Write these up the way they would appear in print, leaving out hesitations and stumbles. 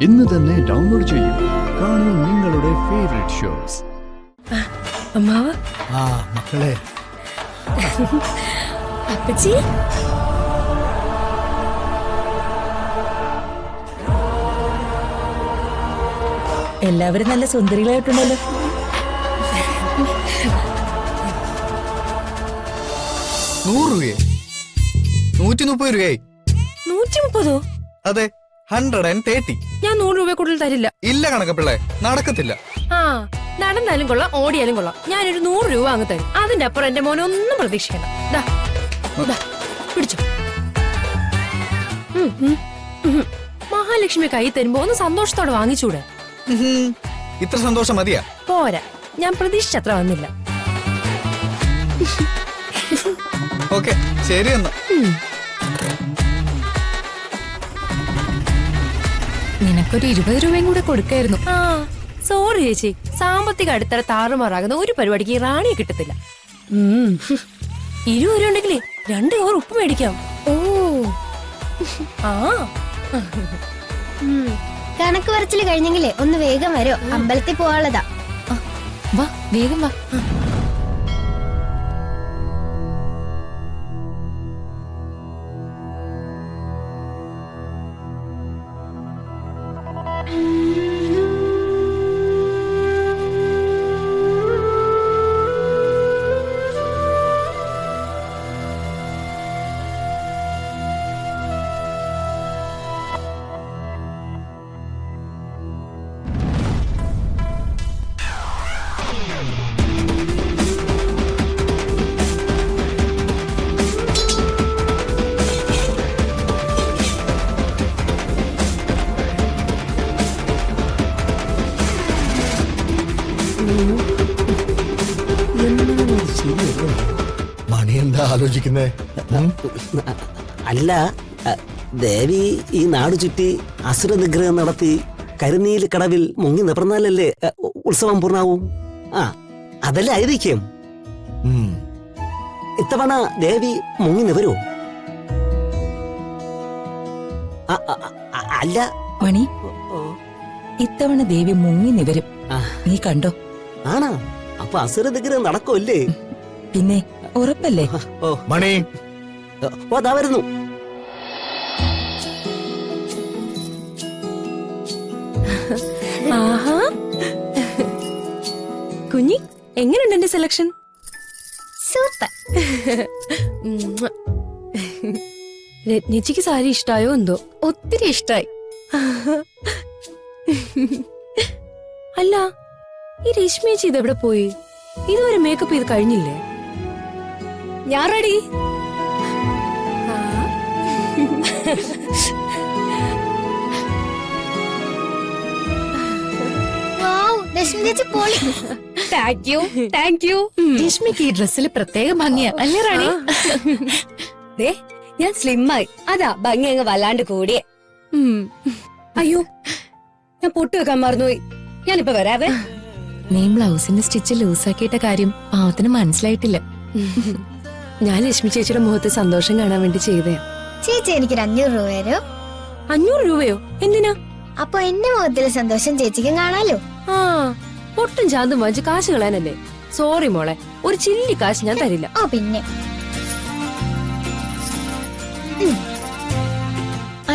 ഇന്ന് തന്നെ ഡൗൺലോഡ് ചെയ്യൂ. കാണൂ നിങ്ങളുടെ ഫേവറേറ്റ് ഷോസ്. അമ്മാവ, ആ മക്കളെ, അപ്പച്ചി, എല്ലാവരും നല്ല സുന്ദരികളായിട്ടുണ്ടല്ലോ. 100 രൂപയെ 130 രൂപയായി. 130? അതെ, 130. ഞാൻ 100 രൂപ കൂടുതൽ തരില്ല. ഇല്ല കണക്കപ്പിള്ളേ, നടക്കത്തില്ല. ആ, നടന്നാലും കൊള്ളാം, ഓടിയാലും കൊള്ളാം, ഞാനൊരു 100 രൂപ അങ്ങ് തരും. അതിന്റെ അപ്പുറം എന്റെ മോനെ ഒന്നും പ്രതീക്ഷിക്കണം. പിടിച്ചോ. മഹാലക്ഷ്മി കൈ തരുമ്പോ ഒന്ന് സന്തോഷത്തോടെ വാങ്ങിച്ചൂടെ? ഇത്ര സന്തോഷം മതിയാ? പോരാ, ഞാൻ പ്രതീക്ഷിച്ചത്ര വന്നില്ല. ഓക്കെ, ശരി എന്നാ. നിനക്കൊരു 20 രൂപയും കൂടെ കൊടുക്കായിരുന്നു. ആ, സോറി ചേച്ചി, സാമ്പത്തിക അടിത്തറ താറുമാറാകുന്ന ഒരു പരിപാടിക്ക് ഈ റാണിയെ കിട്ടത്തില്ല. 20 രൂപ ഉണ്ടെങ്കിലേ 2 കവർ ഉപ്പ് മേടിക്കാം. ഓ, ആ, കണക്ക് പറച്ചില് കഴിഞ്ഞെങ്കിലേ ഒന്ന് വേഗം വരോ, അമ്പലത്തിൽ പോവാനുള്ളതാ. വാ വേഗം വാ. മണി എന്താ ആലോചിക്കുന്നേ? അല്ല, ദേവി ഈ നാടു ചുറ്റി അസുര നിഗ്രഹം നടത്തി കരുനീൽ കടവിൽ മുങ്ങി നിവർന്നാലല്ലേ ഉത്സവം പൂർണ്ണാവും. ആ, അതല്ലേ ആയിരിക്കും. ഇത്തവണ ദേവി മുങ്ങി നിവരോ? അല്ല മണി, ഇത്തവണ ദേവി മുങ്ങി നിവരും. നീ കണ്ടോ? ആണോ? അപ്പൊ അസുര നിഗ്രഹം നടക്കുമല്ലേ? പിന്നെ ഉറപ്പല്ലേ? ഓ മണി, ഓ ദാ വരുന്നു. ആഹാ, കുഞ്ഞി, എങ്ങനെയുണ്ട് എന്റെ സെലക്ഷൻ? സൂപ്പർ. രത്നിച്ചിക്ക് സാരി ഇഷ്ടായോ എന്തോ? ഒത്തിരി ഇഷ്ടായി. അല്ല, ഈ രശ്മിയേച്ചി ഇതെവിടെ പോയി? ഇതുവരെ മേക്കപ്പ് ചെയ്ത് കഴിഞ്ഞില്ലേ? ഞാൻ റെഡി. Thank you. രശ്മിക്ക് ഈ ഡ്രസ്സിൽ പ്രത്യേക ഭംഗിയാ അല്ലേ റാണി? ഞാൻ സ്ലിമ്മായി, അതാ ഭംഗി അങ്ങ് വല്ലാണ്ട് കൂടിയേ. അയ്യോ, ഞാൻ പൊട്ടു വെക്കാൻ മറന്നുപോയി. ഞാനിപ്പോ വരാവേ. നീ ബ്ലൗസിന്റെ സ്റ്റിച്ച് ലൂസാക്കിയിട്ട കാര്യം പാവത്തിന് മനസ്സിലായിട്ടില്ല. ഞാൻ ലക്ഷ്മി ചേച്ചിയുടെ മുഖത്ത് സന്തോഷം കാണാൻ വേണ്ടി ചെയ്തേ. ചേച്ചി എനിക്കൊരു 500 രൂപ തരോ? 500 രൂപയോ? എന്തിനാ? അപ്പൊ എന്റെ മുഖത്തിലെ സന്തോഷം ചേച്ചിക്കും കാണാലോ. ആ, പൊട്ടും ചാന്തും വാങ്ങിച്ച് കാശ് കളയാനല്ലേ? സോറി മോളെ, ഒരു ചില്ലി കാശ് ഞാൻ തരില്ല. ഓ പിന്നെ.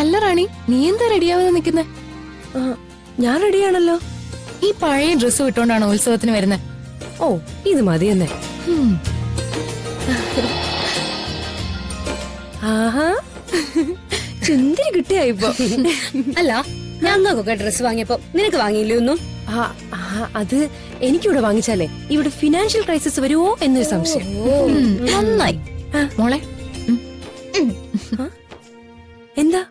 അല്ല റാണി, നീ എന്താ റെഡിയാവാതെ നിക്കുന്നേ? ഞാൻ റെഡിയാണല്ലോ. ഈ പഴയ ഡ്രസ്സ് ഇട്ടോണ്ടാണോ ഉത്സവത്തിന് വരുന്നത്? ഓ, ഇത് മതി തന്നെ. ആഹാ, ചുന്തിരി കിട്ടിയായിപ്പോ. അല്ല, ഞങ്ങൾക്കൊക്കെ ഡ്രസ് വാങ്ങിയപ്പോ നിനക്ക് വാങ്ങിയില്ലേ ഒന്നും? അത് എനിക്കിവിടെ വാങ്ങിച്ചാലേ ഇവിടെ ഫിനാൻഷ്യൽ ക്രൈസിസ് വരുമോ എന്നൊരു സംശയം. നന്നായി മോളെ. എന്താ?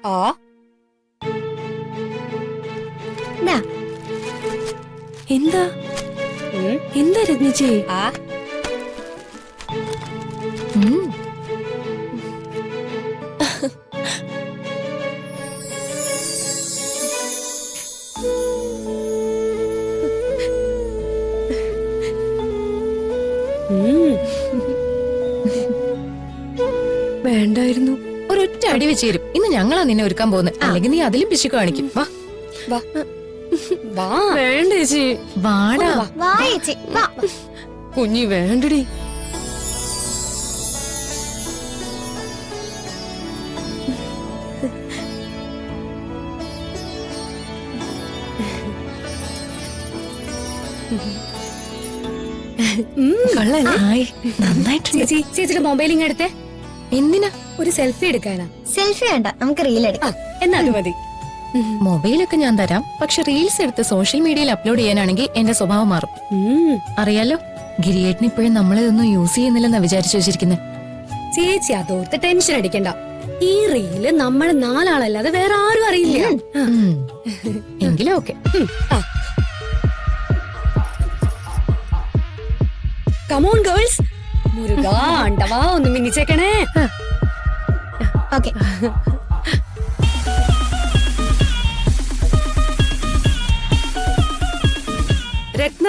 എന്താ എന്താ രത്നിച്ചി? വേണ്ടായിരുന്നു. ഒരൊറ്റ അടി വെച്ച് തരും. ഇന്ന് ഞങ്ങളാ നിന്നെ ഒരുക്കാൻ പോകുന്നത്. അല്ലെങ്കിൽ നീ അതിലും പിശുക്ക് കാണിക്കും. വാ. വാ വാ വേണ്ട ചേച്ചി, വാടാ. വാ ചേച്ചി വാ. കുഞ്ഞി വേണ്ടടി. കൊള്ളാല്ലേ? ഹായ്, നന്നായിട്ടുണ്ട്. ചേച്ചി ചേച്ചിയുടെ മൊബൈൽ ഇങ്ങ് എടുത്തേ. എന്തിനാ? ഒരു സെൽഫി എടുക്കാനാ. സെൽഫി വേണ്ട, നമുക്ക് റീൽ എടുക്കാം. എന്നാ അത് മതി. മൊബൈലൊക്കെ ഞാൻ തരാം, പക്ഷെ റീൽസ് എടുത്ത് സോഷ്യൽ മീഡിയയിൽ അപ്ലോഡ് ചെയ്യാനാണെങ്കിൽ എന്റെ സ്വഭാവം മാറും. അറിയാലോ, ഗിരിയേട്ടൻ ഇപ്പോഴും നമ്മളിതൊന്നും യൂസ് ചെയ്യുന്നില്ലെന്നാ വിചാരിച്ചു വെച്ചിരിക്കുന്നത്. ചേച്ചി അതോർത്ത് ടെൻഷൻ അടിക്കണ്ട. ഈ റീല് നമ്മൾ 4 ആളല്ലാതെ വേറെ ആരും അറിയില്ല. എങ്കിലും ഓക്കെ. Come on girls. മുരുകാ അണ്ടവാ ഒന്ന് മിന്നിച്ചേക്കണേ. ഓക്കെ. രത്ന,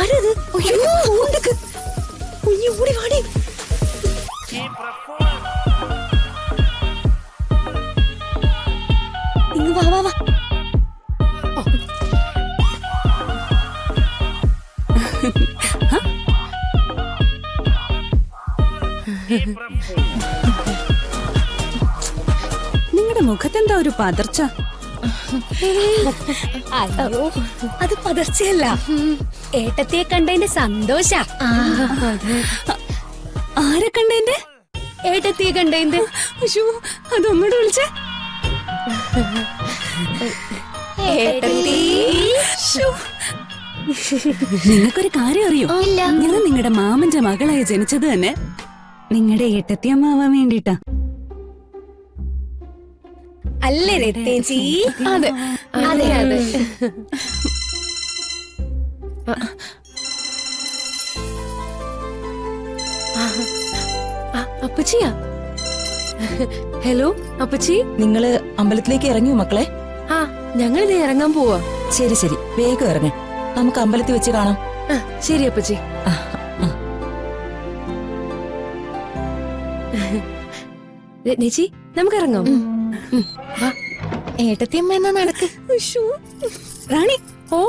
ആരത്? അയ്യോ, ഓടിക്ക്. കുഞ്ഞി ഓടി വാടി. ഇങ്ങ് വാ വാ വാ. നിങ്ങളുടെ മുഖത്തെന്താ ഒരു പതർച്ച? അയ്യോ, അത് പതർച്ചയല്ല, ഏട്ടത്തിയെ കണ്ടതിന്റെ സന്തോഷ. ആരെ കണ്ടേന്റെ? ഏട്ടത്തിയെ കണ്ടതിന്റെ. അയ്യോ, അതൊന്നോട് വിളിച്ചേ. നിങ്ങൾക്കൊരു കാര്യം അറിയോ? ഞാൻ നിങ്ങളുടെ മാമന്റെ മകളായി ജനിച്ചത് തന്നെ നിങ്ങളുടെ ഏട്ടത്തിയമ്മാവാൻ വേണ്ടിട്ടാ. അല്ലേ രത്തേച്ചി? അതെ അതെ അതെ. അപ്പച്ചിയാ? ഹലോ അപ്പച്ചി, നിങ്ങള് അമ്പലത്തിലേക്ക് ഇറങ്ങിയോ മക്കളെ? ആ ഞങ്ങളിത് ഇറങ്ങാൻ പോവാ. ശരി ശരി, വേഗം ഇറങ്ങ. നമുക്ക് അമ്പലത്തിൽ വെച്ച് കാണാം. ശരി അപ്പച്ചി. രത്നേച്ചി, നമുക്ക് ഇറങ്ങാം. ഏട്ടത്തിയമ്മ എന്നാ നടക്ക്. റാണി,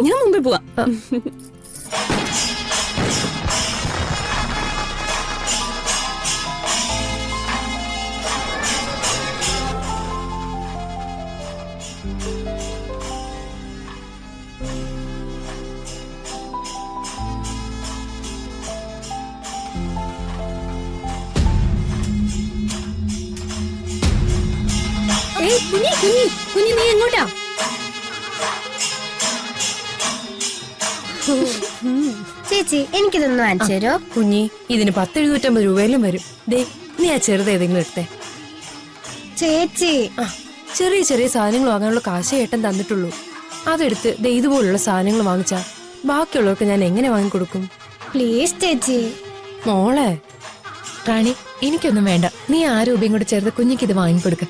ഞാൻ മുമ്പിൽ പോവാ. കുഞ്ഞി കുഞ്ഞി കുഞ്ഞി നീ എങ്ങോട്ടാ? ചേച്ചി എനിക്കിതൊന്ന് വാങ്ങിച്ചു തരോ? കുഞ്ഞി, ഇതിന് 10-750 രൂപയിലും വരും. ദേ, നീ ആ ചെറുത് ഏതെങ്കിലും എടുത്തേ. ചേച്ചി ആ, ചെറിയ ചെറിയ സാധനങ്ങൾ വാങ്ങാനുള്ള കാശേ ഏട്ടൻ തന്നിട്ടുള്ളൂ. അതെടുത്ത് ദേ ഇതുപോലുള്ള സാധനങ്ങൾ വാങ്ങിച്ചാ ബാക്കിയുള്ളവർക്ക് ഞാൻ എങ്ങനെ വാങ്ങിക്കൊടുക്കും? പ്ലീസ് ചേച്ചി. മോളെ. റാണി, എനിക്കൊന്നും വേണ്ട. നീ ആ രൂപയും കൂടെ ചേർത്ത് കുഞ്ഞിക്ക് ഇത് വാങ്ങിക്കൊടുക്ക.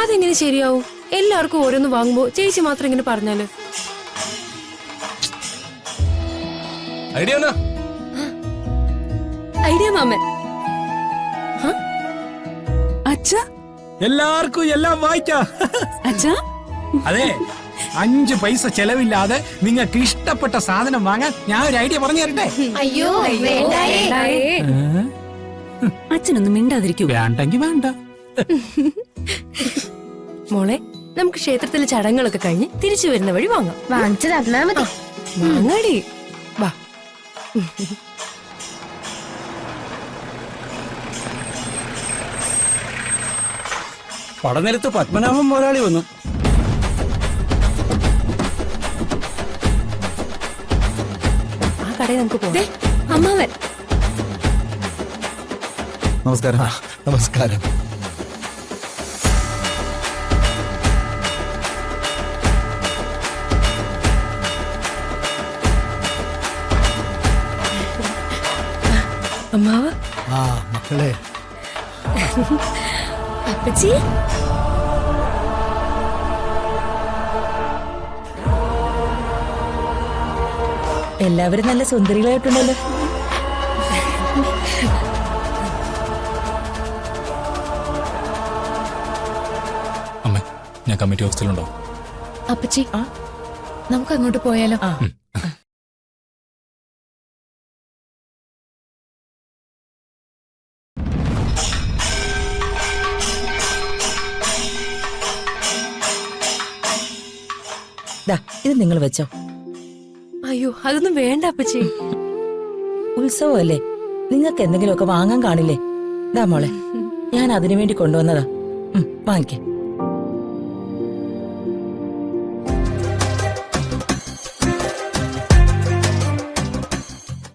അതെങ്ങനെ ശരിയാവും? എല്ലാവർക്കും ഓരോന്ന് വാങ്ങുമ്പോ ചേച്ചി മാത്രം ഇങ്ങനെ പറഞ്ഞാല്? ഐഡിയ മാമൻ. അച്ഛാ, എല്ലാവർക്കും എല്ലാം വായിക്കാം. അച്ഛാ, അതെ, 5 പൈസ ചെലവില്ലാതെ നിങ്ങൾക്ക് ഇഷ്ടപ്പെട്ട സാധനം വാങ്ങാൻ ഞാൻ ഒരു ഐഡിയ പറഞ്ഞു തരട്ടെ. അയ്യോ വേണ്ടായേ. അച്ഛനൊന്നും മിണ്ടാതിരിക്കൂ. വേണ്ടെങ്കി വേണ്ട. മോളെ, നമുക്ക് ക്ഷേത്രത്തിലെ ചടങ്ങുകളൊക്കെ കഴിഞ്ഞ് തിരിച്ചു വരുന്ന വഴി വാങ്ങാം. വാങ്ങിച്ചു തന്നാ മതി. വാങ്ങാടി, വാ. പടനിലത്ത് പത്മനാഭൻ മുതലാളി വന്നു. ആ കടയിൽ നമുക്ക് പോകാം. അമ്മാവൻ. നമസ്കാരം. നമസ്കാരം. അമ്മാവ. ആ മക്കളെ, അപ്പച്ചി. എല്ലാവരും നല്ല സുന്ദരികളായിട്ടുണ്ടല്ലോ. ഞാൻ കമ്മിറ്റി ഓഫീസിലുണ്ടോ? അപ്പച്ചി നമുക്ക് അങ്ങോട്ട് പോയാലോ? ദാ ഇത് നിങ്ങൾ വെച്ചോ. അയ്യോ അതൊന്നും വേണ്ട അപ്പച്ചി. ഉത്സവമല്ലേ, നിങ്ങൾക്ക് എന്തെങ്കിലുമൊക്കെ വാങ്ങാൻ കാണില്ലേ? ദാ മോളെ, ഞാൻ അതിനു വേണ്ടി കൊണ്ടുവന്നതാ. വാങ്ങിക്കേ.